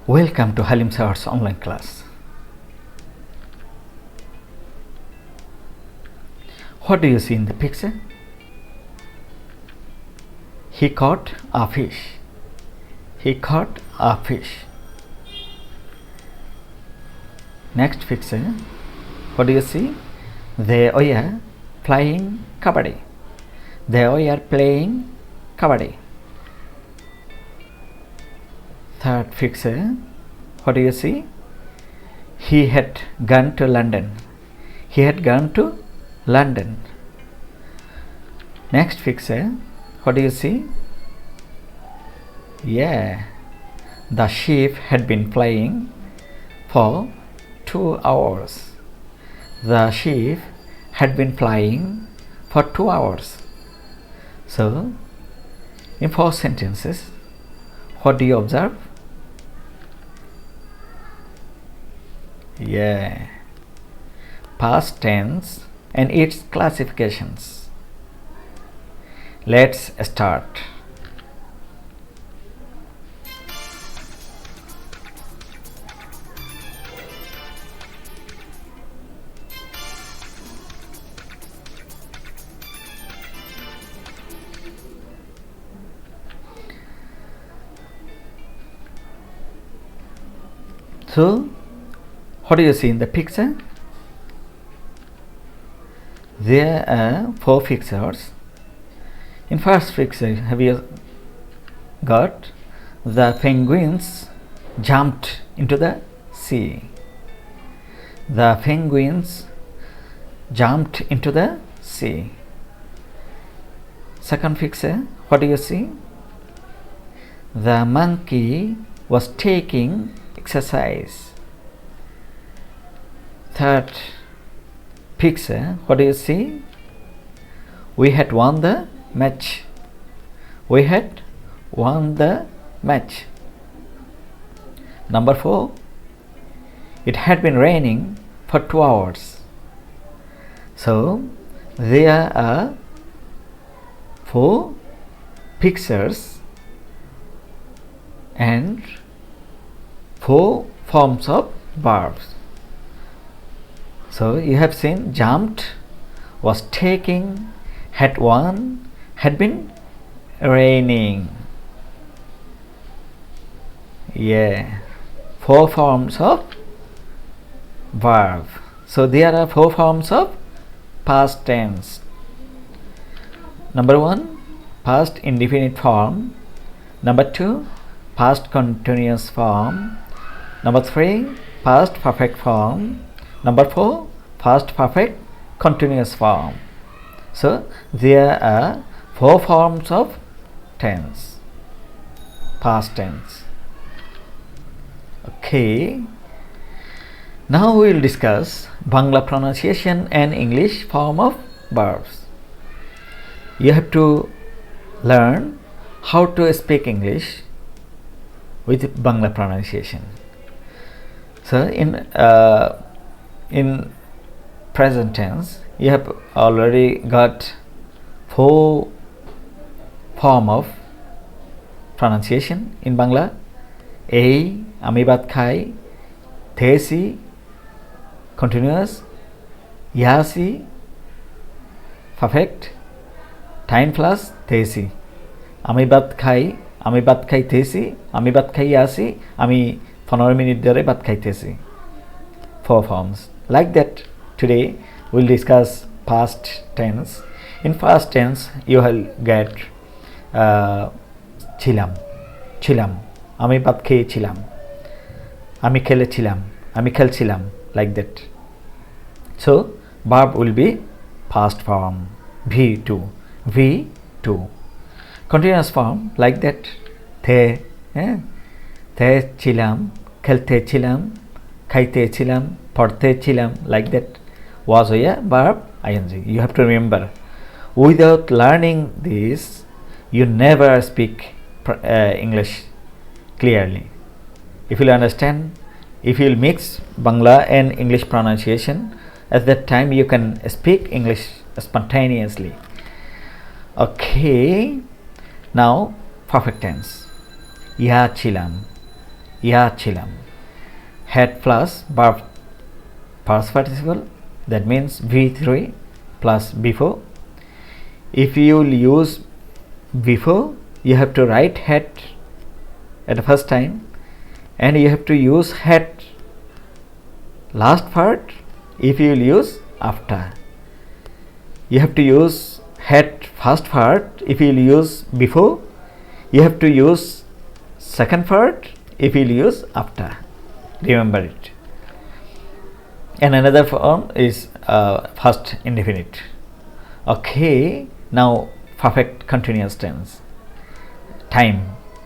Welcome to Halim Sir's online class. What do you see in the picture? He caught a fish. He caught a fish. Next picture. What do you see? They were playing kabaddi. They were playing kabaddi. Third picture. What do you see? He had gone to London. He had gone to London. Next picture. What do you see? Yeah, the ship had been flying for 2 hours. The ship had been flying for 2 hours. So, in 4 sentences, what do you observe? Yeah, past tense and its classifications. Let's start. So, what do you see in the picture? There are 4 pictures. In first picture, have you got the penguins jumped into the sea. The penguins jumped into the sea. Second picture, what do you see? The monkey was taking exercise. Third picture, what do you see? We had won the match. We had won the match. Number 4, it had been raining for 2 hours. So there are 4 pictures and 4 forms of verbs. So you have seen jumped, was taking, had won, had been raining. Yeah, 4 forms of verb. So there are 4 forms of past tense. Number 1, past indefinite form. Number 2, past continuous form. Number 3, past perfect form. Number 4, past perfect continuous form. So there are 4 forms of tense, past tense. Okay, now we will discuss Bangla pronunciation and English form of verbs. You have to learn how to speak English with Bangla pronunciation. So in present tense, you have already got 4 form of pronunciation in Bangla. A, ami bhat khai, thesi, continuous, yasi, perfect, time plus thesi. Ami bhat khai thesi, ami bhat khai yasi, ami 15 minute dhore bhat khaitesi. 4 forms. Like that, today we'll discuss past tense. In past tense, you will get chilam, ami bhat খেয়ে ছিলাম, আমি খেলেছিলাম, আমি খেলছিলাম, like that. So verb will be past form, v2. Continuous form, like that. তে ছিলাম, খেলতে ছিলাম, খাইতে ছিলাম, পড়তে ছিলাম, like that. Was a verb ing. You have to remember, without learning this, you never speak English clearly. If you understand, if you mix Bangla and English pronunciation, at that time you can speak English spontaneously. Okay, now perfect tense. ইয়া ছিলাম, ইয়া ছিলাম। Had plus verb past participle, that means V3 plus before. If you will use before, you have to write had at the first time, and you have to use had last part if you will use after. You have to use had first part if you will use before. You have to use second part if you will use after. Remember it. And another form is first indefinite. Okay, now perfect continuous tense. Time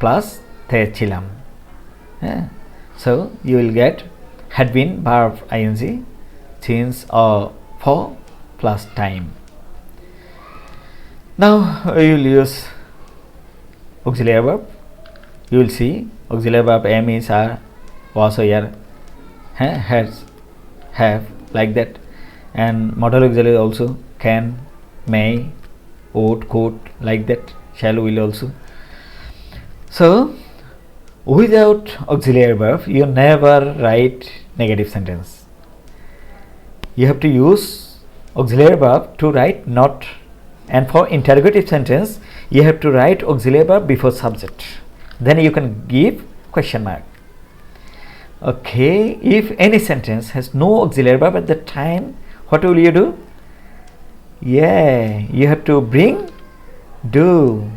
plus the chilam. So you will get had been verb ing, since or for plus time. Now we will use auxiliary verb. You will see auxiliary verb am, is, are, was, or are, has, have, like that. And modal auxiliary also can, may, would, could, like that. Shall, will also. So without auxiliary verb you never write negative sentence. You have to use auxiliary verb to write not, and for interrogative sentence you have to write auxiliary verb before subject, then you can give question mark. Okay, if any sentence has no auxiliary verb at the time, what will you do? Yeah, you have to bring do.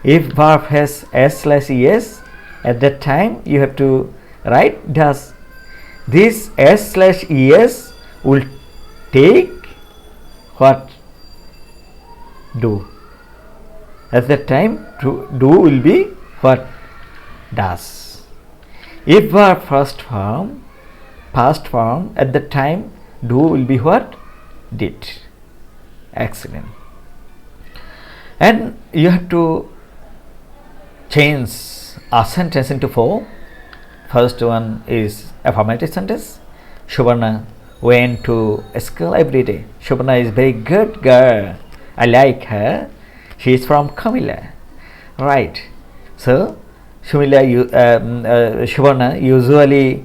If verb has s/es at that time, you have to write does. This s/es will take what? Do. At that time, do will be what? Does. If verb first form, past form, at that time do will be what? Did. Excellent. And you have to change a sentence into four. First one is affirmative sentence. Shubhana went to school every day. Shubhana is very good girl. I like her. She is from Kamila. Right. So Shubhana usually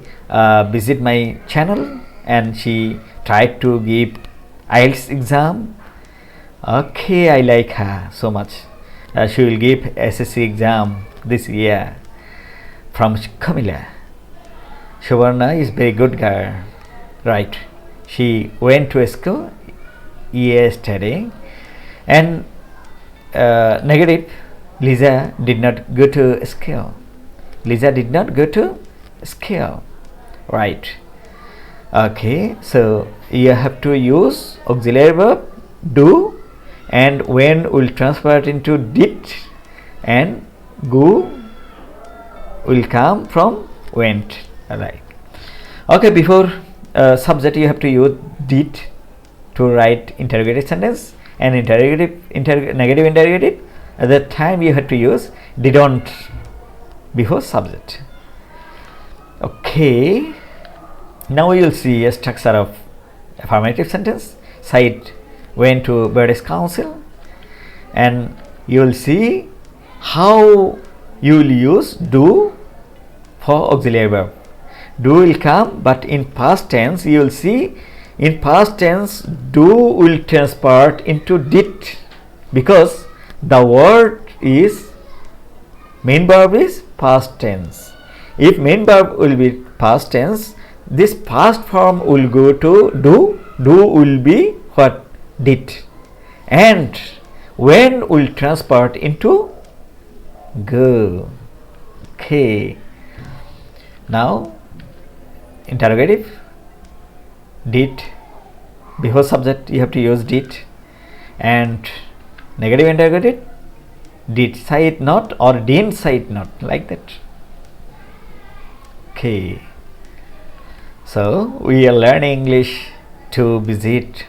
visit my channel, and she tried to give IELTS exam. Okay, I like her so much. She will give SSC exam this year from Kamila. Shubhana is very good girl. Right. She went to school yesterday. And negative, Lisa did not go to school. Lisa did not go to school. Right. Okay, so you have to use auxiliary verb do, and when will transfer it into did, and go will come from went. Right. Okay, before subject you have to use did to write interrogative sentence, and negative interrogative at that time you have to use didn't before subject. Okay, now we will see a structure of affirmative sentence. Said went to British Council, and you will see how you will use do for auxiliary verb. Do will come, but in past tense you will see, in past tense do will transport into did, because the word is, main verb is past tense. If main verb will be past tense, this past form will go to do will be what? Did. And when will transport into go. Okay, now interrogative, did before subject you have to use did, and negative interrogative, did say it not or didn't say it not, like that. Okay, so we are learning English to visit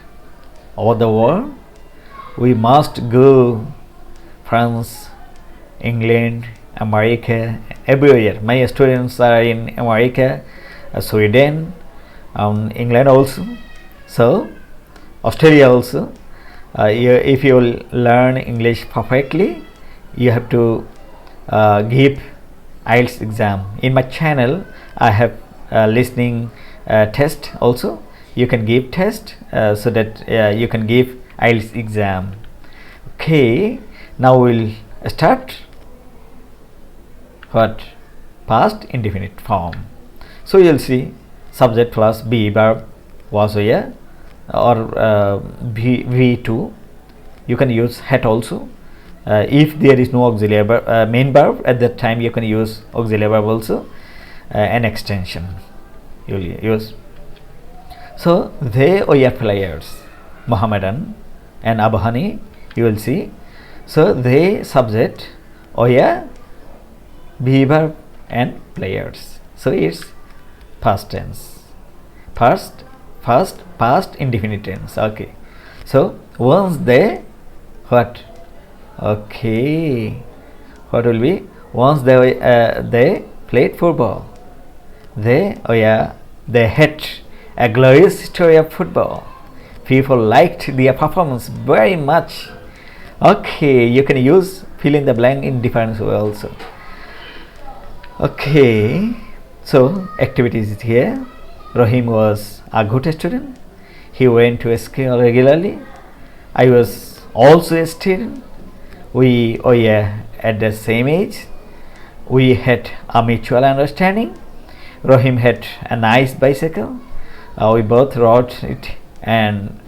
all the world. We must go France, England, America, everywhere. My students are in America, Sweden, England also, so Australia also. If you will learn English perfectly, you have to give IELTS exam. In my channel I have listening test also. You can give test so that you can give IELTS exam. Okay, now we'll start what? Past indefinite form. So you'll see subject plus be verb was here, or V2. You can use had also. If there is no auxiliary main verb at that time, you can use auxiliary verb also, an extension you will use. So they were players, Mohammedan and Abahani, you will see. So they subject were be verb and players. So it's past tense, past indefinite tense. Okay, so once they what? Okay, what will be? Once they played football, they had a glorious story of football. People liked their performance very much. Okay, you can use fill in the blank in different way also. Okay, so activities is here. Rahim was a good student. He went to school regularly. I was also a student. We were at the same age. We had a mutual understanding. Rahim had a nice bicycle. We both rode it, and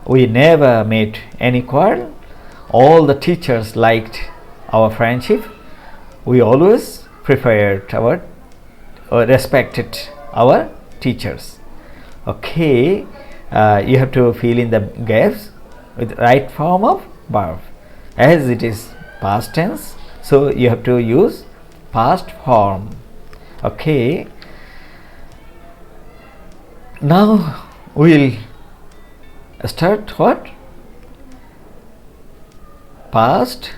we never made any quarrel. All the teachers liked our friendship. We always preferred our or respected our teachers. Okay, you have to fill in the gaps with right form of verb. As it is past tense, so you have to use past form. Okay, now we'll start what? Past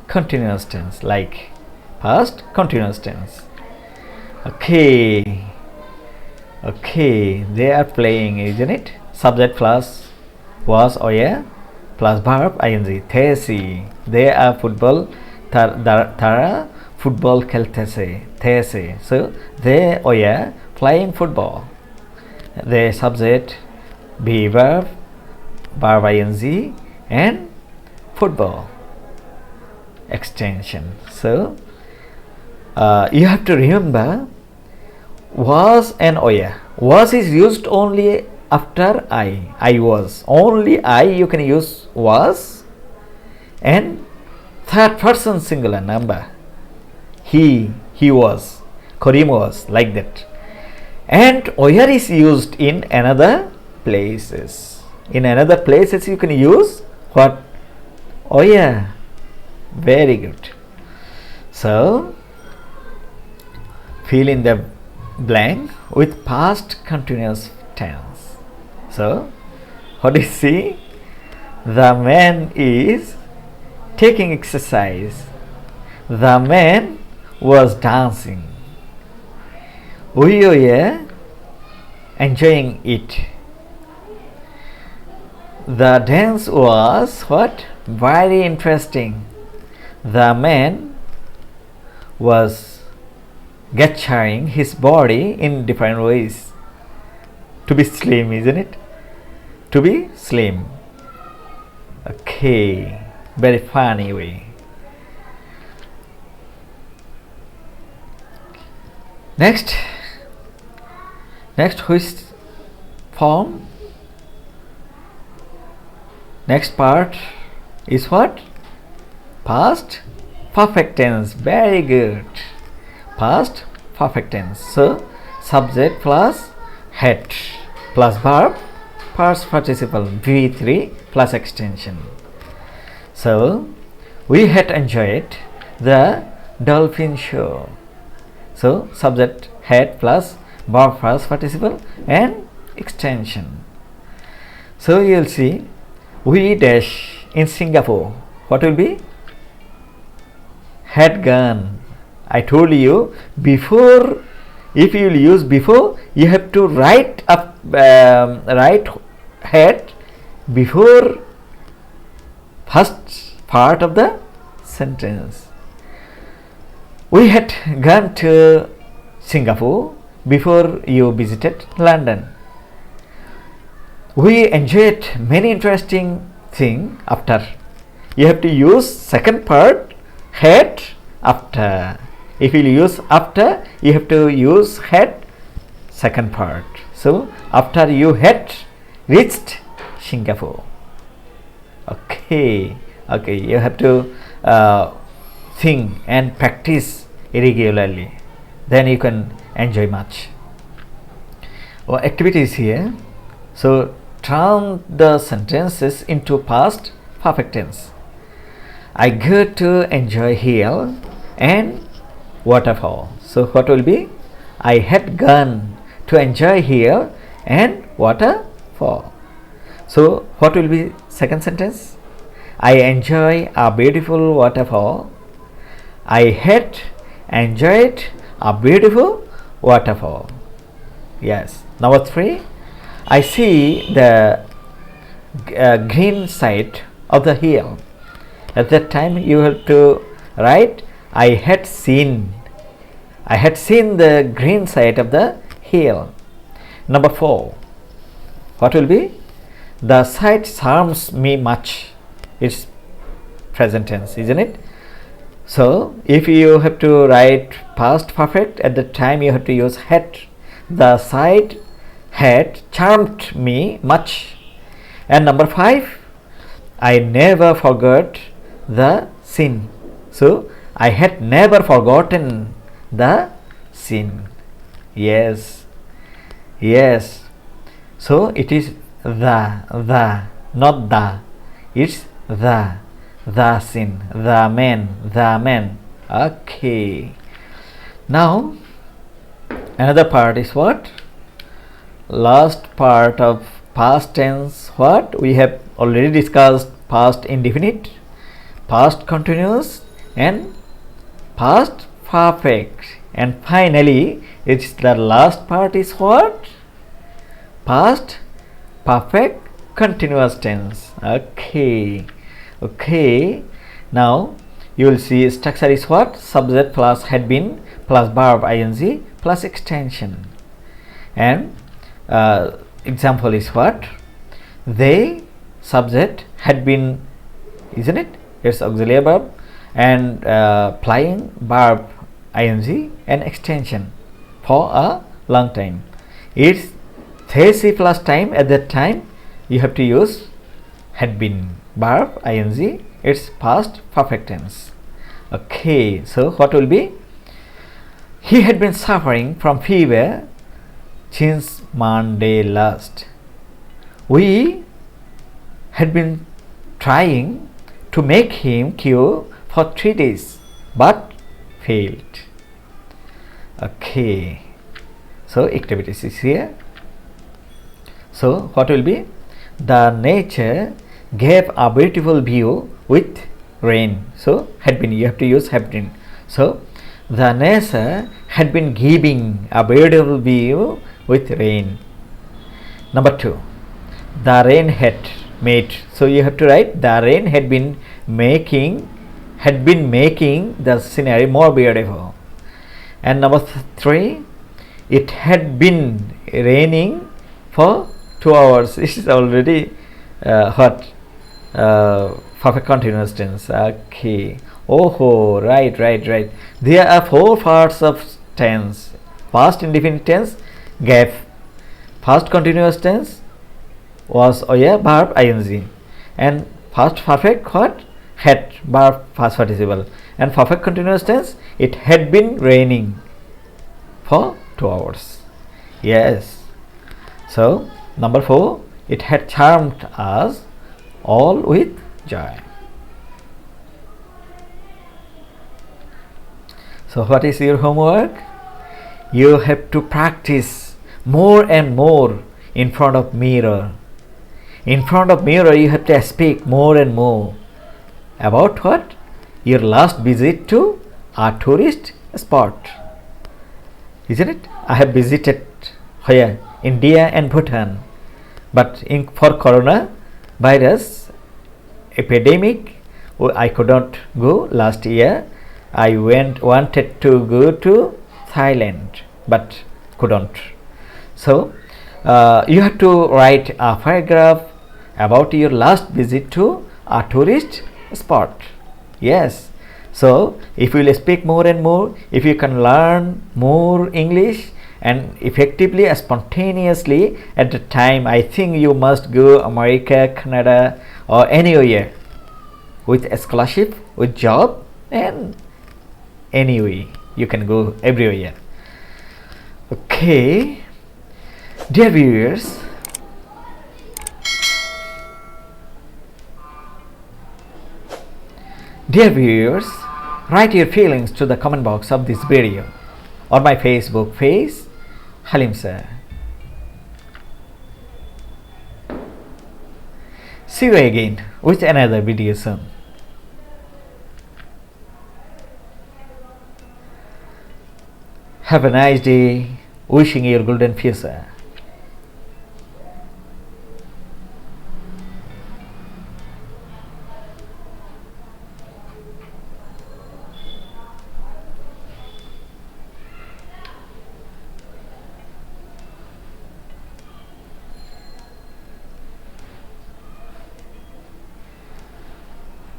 continuous tense, like past continuous tense. Okay, they are playing, isn't it? Subject plus was or yeah plus verb ing. They are football. Tara football খেলতেছে. So they were playing football. The subject be verb ing and football extension. So you have to remember was and was is used only after I was. Only I you can use was, and third person singular number. He was, Karim was, like that. And where is used in another places. In another places you can use what? Very good. So fill in the blank with past continuous tense. So what do you see? The man is taking exercise. The man was dancing. We were enjoying it. The dance was what? Very interesting. The man was gesturing his body in different ways to be slim, isn't it? To be slim. Okay, very funny way. Next which form? Next part is what? Past perfect tense. Very good. Past perfect tense. So subject plus had plus verb past participle V3 plus extension. So we had enjoyed the dolphin show. So subject had plus verb past participle and extension. So you will see we dash in Singapore. What will be? Had gone. I told you before. If you will use before, you have to write up write had before first part of the sentence. We had gone to Singapore before you visited London. We enjoyed many interesting things after. You have to use second part had after. If you use after, you have to use had second part. So after you had reached Singapore. Okay, you have to think and practice regularly. Then you can enjoy much. Activities here. So turn the sentences into past perfect tense. I go to enjoy hill and waterfall. So what will be? I had gone to enjoy hill and waterfall. So what will be second sentence? I enjoy a beautiful waterfall. I had enjoyed a beautiful waterfall. Yes. Number 3. I see the green side of the hill. At that time you have to write I had seen the green side of the hill. Number 4. What will be? The sight charms me much. It's present tense, isn't it? So if you have to write past perfect, at the time you have to use had. The sight had charmed me much. And number 5, I never forgot the sin. So I had never forgotten the sin. Yes. So it is the, not the. It's the sin, the man. Okay. Now another part is what? Last part of past tense. What? We have already discussed past indefinite, past continuous and past perfect. And finally, it's the last part is what? Past perfect continuous tense. Okay. Now you will see structure is what? Subject plus had been plus verb ing plus extension. And example is what? They, subject, had been, isn't it? It's auxiliary verb and plying verb ing and extension for a long time. It's 30 plus time. At that time you have to use had been verb ing. It's past perfect tense. Okay, so what will be? He had been suffering from fever since Monday last. We had been trying to make him cure for 3 days but failed. Okay, so activities is here. So what will be? The nature gave a beautiful view with rain. So had been, you have to use had been. So the nature had been giving a beautiful view with rain. Number 2, the rain had made. So you have to write the rain had been making the scenery more beautiful. And number 3, it had been raining for 2 hours. This is already perfect continuous tense. Okay. Oh, right. There are 4 parts of tense. Past indefinite tense gave. Past continuous tense was verb ing. And past perfect what? Had, verb past participle. And perfect continuous tense, it had been raining for 2 hours. Yes. So number 4, it had charmed us all with joy. So what is your homework? You have to practice more and more in front of mirror. In front of mirror you have to speak more and more about what? Your last visit to a tourist spot. Isn't it? I have visited where? India and Bhutan. But for corona virus epidemic, I could not go last year. I wanted to go to Thailand but couldn't. So you have to write a paragraph about your last visit to a tourist spot. Yes. So if you will speak more and more, if you can learn more English and effectively and spontaneously at the time, I think you must go America, Canada, or anywhere with a scholarship, with job, and anyway you can go everywhere. Okay, dear viewers, write your feelings to the comment box of this video or my Facebook page, Halim sir. See you again with another video soon. Have a nice day. Wishing you a golden future.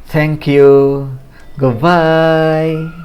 Thank you. Goodbye.